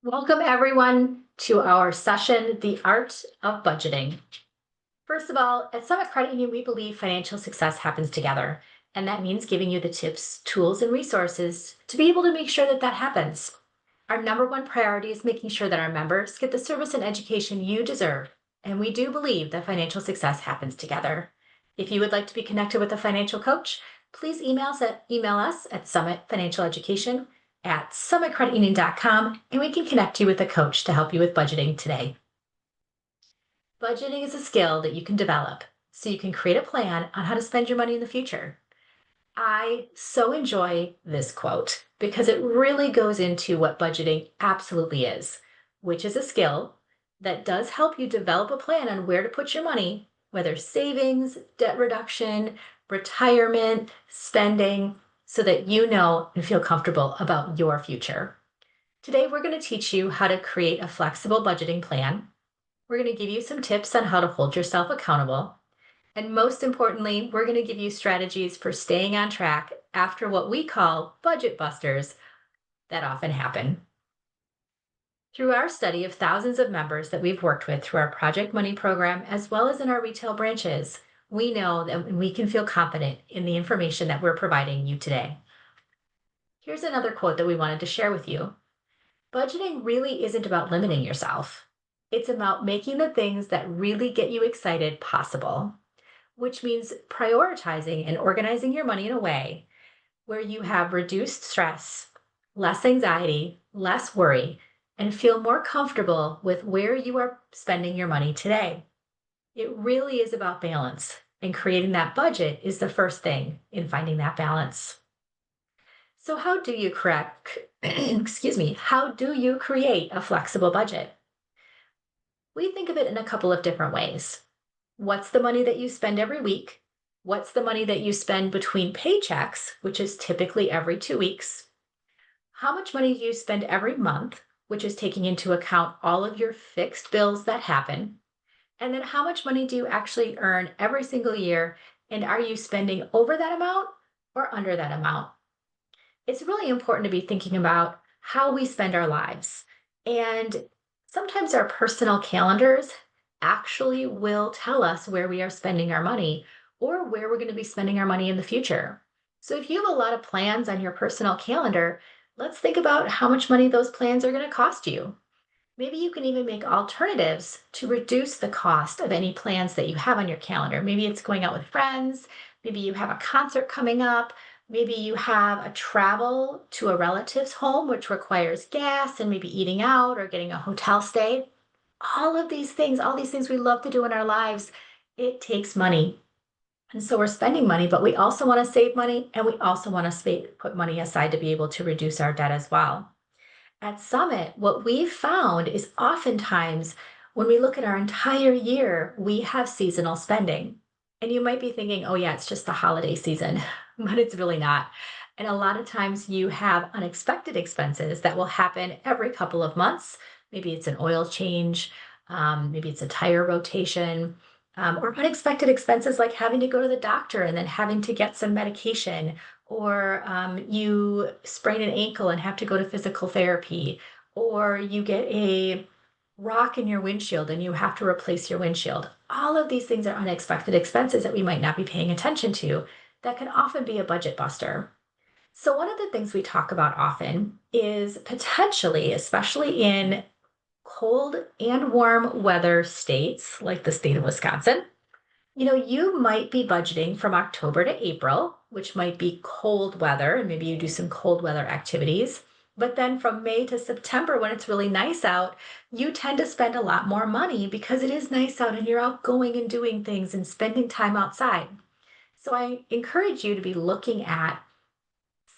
Welcome, everyone, to our session, The Art of Budgeting. First of all, at Summit Credit Union, we believe financial success happens together. And that means giving you the tips, tools, and resources to be able to make sure that that happens. Our number one priority is making sure that our members get the service and education you deserve. And we do believe that financial success happens together. If you would like to be connected with a financial coach, please email us at summitcreditunion@summitcreditunion.com, and we can connect you with a coach to help you with budgeting today. Budgeting is a skill that you can develop so you can create a plan on how to spend your money in the future. I so enjoy this quote because it really goes into what budgeting absolutely is, which is a skill that does help you develop a plan on where to put your money, whether savings, debt reduction, retirement, spending, so that you know and feel comfortable about your future. Today, we're going to teach you how to create a flexible budgeting plan. We're going to give you some tips on how to hold yourself accountable. And most importantly, we're going to give you strategies for staying on track after what we call budget busters that often happen. Through our study of thousands of members that we've worked with through our Project Money program, as well as in our retail branches, we know that we can feel confident in the information that we're providing you today. Here's another quote that we wanted to share with you. Budgeting really isn't about limiting yourself. It's about making the things that really get you excited possible, which means prioritizing and organizing your money in a way where you have reduced stress, less anxiety, less worry, and feel more comfortable with where you are spending your money today. It really is about balance, and creating that budget is the first thing in finding that balance. So how do you correct, excuse me, how do you create a flexible budget? We think of it in a couple of different ways. What's the money that you spend every week? What's the money that you spend between paychecks, which is typically every 2 weeks? How much money do you spend every month, which is taking into account all of your fixed bills that happen? And then how much money do you actually earn every single year? And are you spending over that amount or under that amount? It's really important to be thinking about how we spend our lives. And sometimes our personal calendars actually will tell us where we are spending our money or where we're going to be spending our money in the future. So if you have a lot of plans on your personal calendar, let's think about how much money those plans are going to cost you. Maybe you can even make alternatives to reduce the cost of any plans that you have on your calendar. Maybe it's going out with friends, maybe you have a concert coming up, maybe you have a travel to a relative's home, which requires gas and maybe eating out or getting a hotel stay. All these things we love to do in our lives, it takes money. And so we're spending money, but we also want to save money and we also want to put money aside to be able to reduce our debt as well. At Summit, what we've found is oftentimes when we look at our entire year, we have seasonal spending. And you might be thinking, oh, yeah, it's just the holiday season, but it's really not. And a lot of times you have unexpected expenses that will happen every couple of months. Maybe it's an oil change, maybe it's a tire rotation, or unexpected expenses like having to go to the doctor and then having to get some medication, or you sprain an ankle and have to go to physical therapy, or you get a rock in your windshield and you have to replace your windshield. All of these things are unexpected expenses that we might not be paying attention to that can often be a budget buster. So, one of the things we talk about often is potentially, especially in cold and warm weather states like the state of Wisconsin, you might be budgeting from October to April, which might be cold weather, and maybe you do some cold weather activities. But then from May to September, when it's really nice out, you tend to spend a lot more money because it is nice out and you're out going and doing things and spending time outside. So I encourage you to be looking at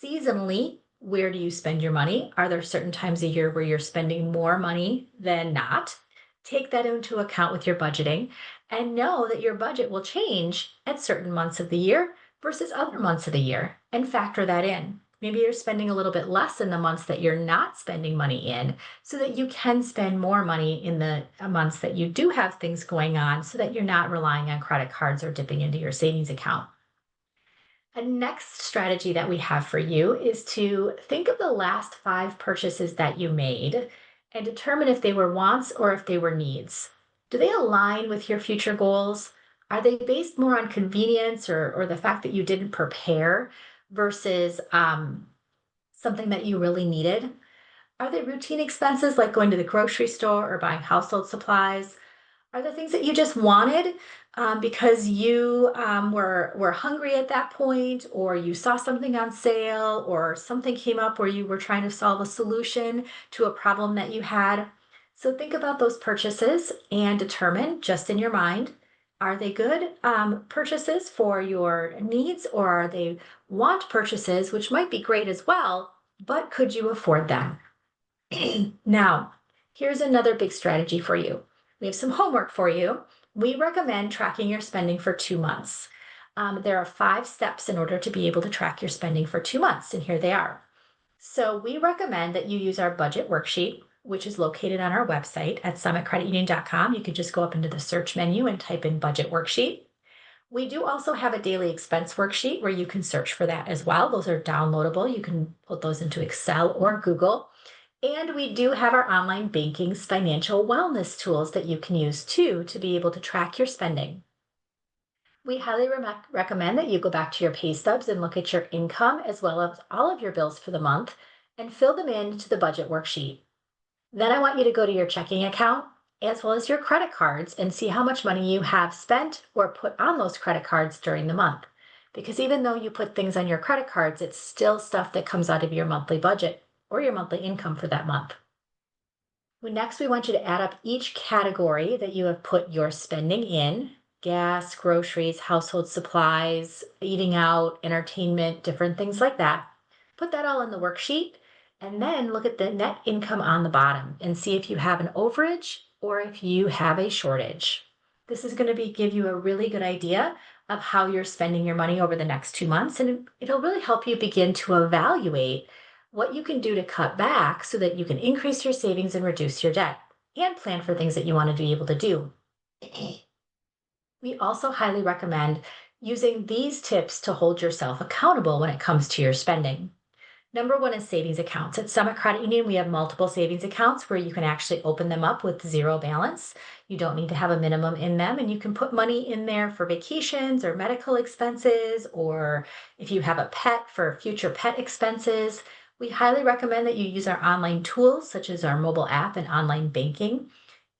seasonally, where do you spend your money? Are there certain times a year where you're spending more money than not? Take that into account with your budgeting and know that your budget will change at certain months of the year versus other months of the year and factor that in. Maybe you're spending a little bit less in the months that you're not spending money in so that you can spend more money in the months that you do have things going on so that you're not relying on credit cards or dipping into your savings account. A next strategy that we have for you is to think of the last 5 purchases that you made and determine if they were wants or if they were needs. Do they align with your future goals? Are they based more on convenience or the fact that you didn't prepare versus something that you really needed? Are they routine expenses like going to the grocery store or buying household supplies? Are there things that you just wanted because you were hungry at that point, or you saw something on sale, or something came up where you were trying to solve a solution to a problem that you had? So think about those purchases and determine just in your mind, are they good purchases for your needs, or are they want purchases, which might be great as well, but could you afford them? Now, here's another big strategy for you. We have some homework for you. We recommend tracking your spending for 2 months. There are 5 steps in order to be able to track your spending for 2 months, and here they are. So, we recommend that you use our budget worksheet, which is located on our website at summitcreditunion.com. You could just go up into the search menu and type in budget worksheet. We do also have a daily expense worksheet where you can search for that as well. Those are downloadable. You can put those into Excel or Google. And we do have our online banking's financial wellness tools that you can use too to be able to track your spending. We highly recommend that you go back to your pay stubs and look at your income as well as all of your bills for the month and fill them into the budget worksheet. Then I want you to go to your checking account as well as your credit cards and see how much money you have spent or put on those credit cards during the month. Because even though you put things on your credit cards, it's still stuff that comes out of your monthly budget or your monthly income for that month. Next, we want you to add up each category that you have put your spending in: gas, groceries, household supplies, eating out, entertainment, different things like that. Put that all in the worksheet and then look at the net income on the bottom and see if you have an overage or if you have a shortage. This is going to give you a really good idea of how you're spending your money over the next 2 months, and it'll really help you begin to evaluate what you can do to cut back so that you can increase your savings and reduce your debt and plan for things that you want to be able to do. We also highly recommend using these tips to hold yourself accountable when it comes to your spending. Number one is savings accounts. At Summit Credit Union, we have multiple savings accounts where you can actually open them up with zero balance. You don't need to have a minimum in them, and you can put money in there for vacations or medical expenses, or if you have a pet, for future pet expenses. We highly recommend that you use our online tools, such as our mobile app and online banking.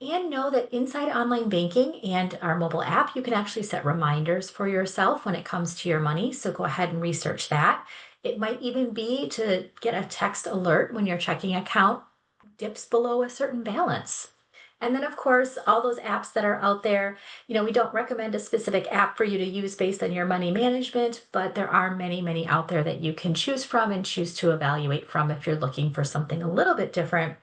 And know that inside online banking and our mobile app, you can actually set reminders for yourself when it comes to your money. So go ahead and research that. It might even be to get a text alert when your checking account dips below a certain balance. And then, of course, all those apps that are out there, we don't recommend a specific app for you to use based on your money management, but there are many, many out there that you can choose from and choose to evaluate from if you're looking for something a little bit different.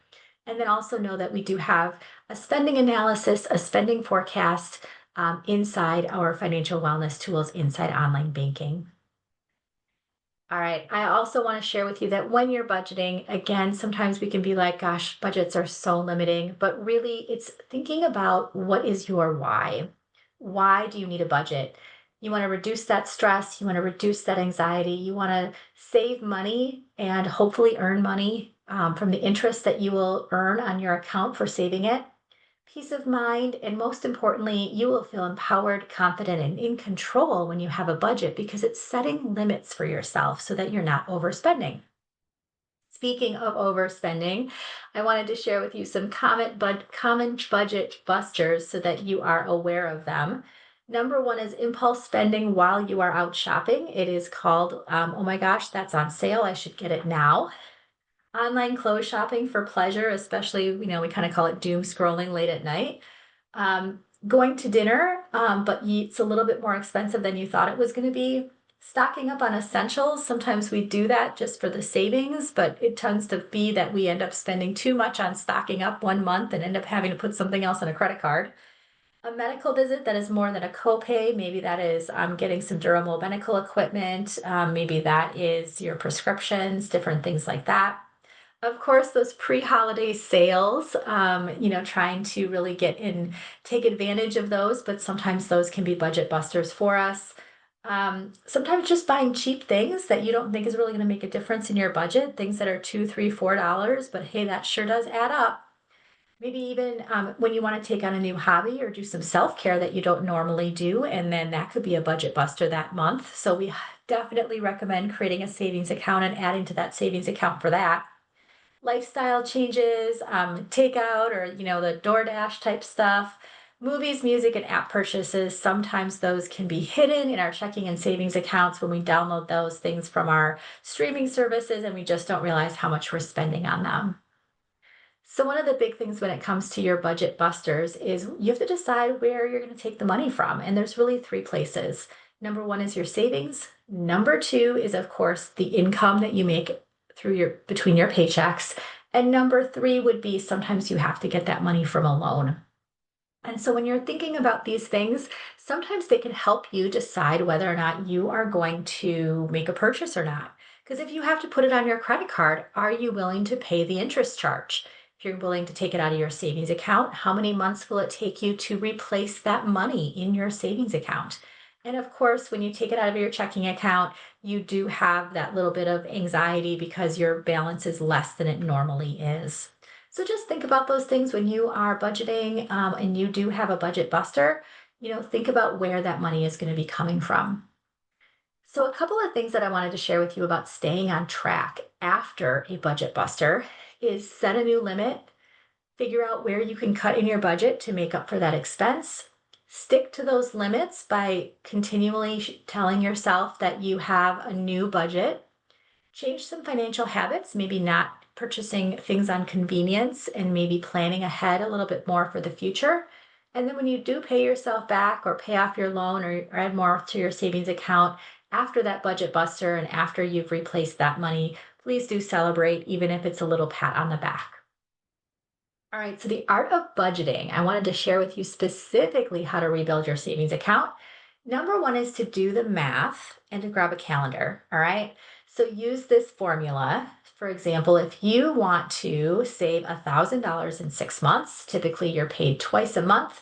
And then also know that we do have a spending analysis, a spending forecast inside our financial wellness tools inside online banking. All right. I also want to share with you that when you're budgeting, again, sometimes we can be like, gosh, budgets are so limiting, but really it's thinking about what is your why. Why do you need a budget? You want to reduce that stress, you want to reduce that anxiety, you want to save money and hopefully earn money from the interest that you will earn on your account for saving it. Peace of mind, and most importantly, you will feel empowered, confident, and in control when you have a budget because it's setting limits for yourself so that you're not overspending. Speaking of overspending, I wanted to share with you some common budget busters so that you are aware of them. Number one is impulse spending while you are out shopping. It is called, oh my gosh, that's on sale. I should get it now. Online clothes shopping for pleasure, especially, we kind of call it doom scrolling late at night. Going to dinner, but it's a little bit more expensive than you thought it was going to be. Stocking up on essentials. Sometimes we do that just for the savings, but it tends to be that we end up spending too much on stocking up 1 month and end up having to put something else on a credit card. A medical visit that is more than a copay. Maybe that is getting some durable medical equipment. Maybe that is your prescriptions, different things like that. Of course, those pre-holiday sales, trying to really take advantage of those, but sometimes those can be budget busters for us. Sometimes just buying cheap things that you don't think is really going to make a difference in your budget, things that are $2, $3, $4, but hey, that sure does add up. Maybe even when you want to take on a new hobby or do some self care that you don't normally do, and then that could be a budget buster that month. So, we definitely recommend creating a savings account and adding to that savings account for that. Lifestyle changes, takeout or, the DoorDash type stuff, movies, music, and app purchases. Sometimes those can be hidden in our checking and savings accounts when we download those things from our streaming services and we just don't realize how much we're spending on them. So, one of the big things when it comes to your budget busters is you have to decide where you're going to take the money from. And there's really three places. Number one is your savings. Number two is, of course, the income that you make through your between your paychecks. And number three would be sometimes you have to get that money from a loan. And so when you're thinking about these things, sometimes they can help you decide whether or not you are going to make a purchase or not. Because if you have to put it on your credit card, are you willing to pay the interest charge? If you're willing to take it out of your savings account, how many months will it take you to replace that money in your savings account? And of course, when you take it out of your checking account, you do have that little bit of anxiety because your balance is less than it normally is. So just think about those things when you are budgeting, and you do have a budget buster. Think about where that money is going to be coming from. So, a couple of things that I wanted to share with you about staying on track after a budget buster is set a new limit, figure out where you can cut in your budget to make up for that expense. Stick to those limits by continually telling yourself that you have a new budget. Change some financial habits, maybe not purchasing things on convenience and maybe planning ahead a little bit more for the future. And then when you do pay yourself back or pay off your loan or add more to your savings account after that budget buster and after you've replaced that money, please do celebrate, even if it's a little pat on the back. All right, so the art of budgeting, I wanted to share with you specifically how to rebuild your savings account. Number one is to do the math and to grab a calendar. All right, so use this formula. For example, if you want to save $1,000 in 6 months, typically you're paid twice a month.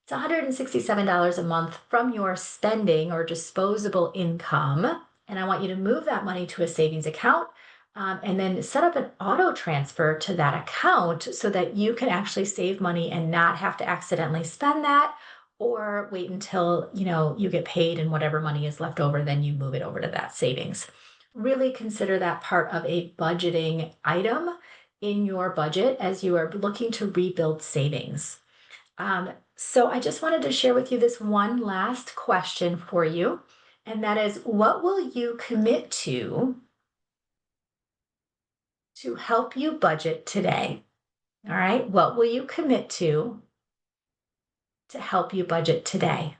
It's $167 a month from your spending or disposable income. And I want you to move that money to a savings account, and then set up an auto transfer to that account so that you can actually save money and not have to accidentally spend that or wait until you get paid and whatever money is left over then you move it over to that savings. Really consider that part of a budgeting item in your budget as you are looking to rebuild savings. So I just wanted to share with you this one last question for you, and that is, what will you commit to help you budget today? All right. What will you commit to help you budget today?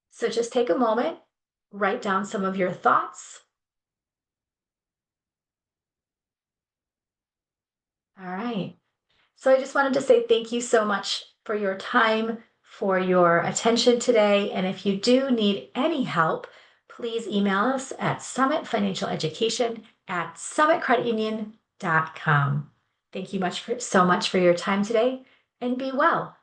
So just take a moment, write down some of your thoughts. All right. So I just wanted to say thank you so much for your time, for your attention today. And if you do need any help, please email us at summitfinancialeducation@summitcreditunion.com. Thank you so much for your time today, and be well.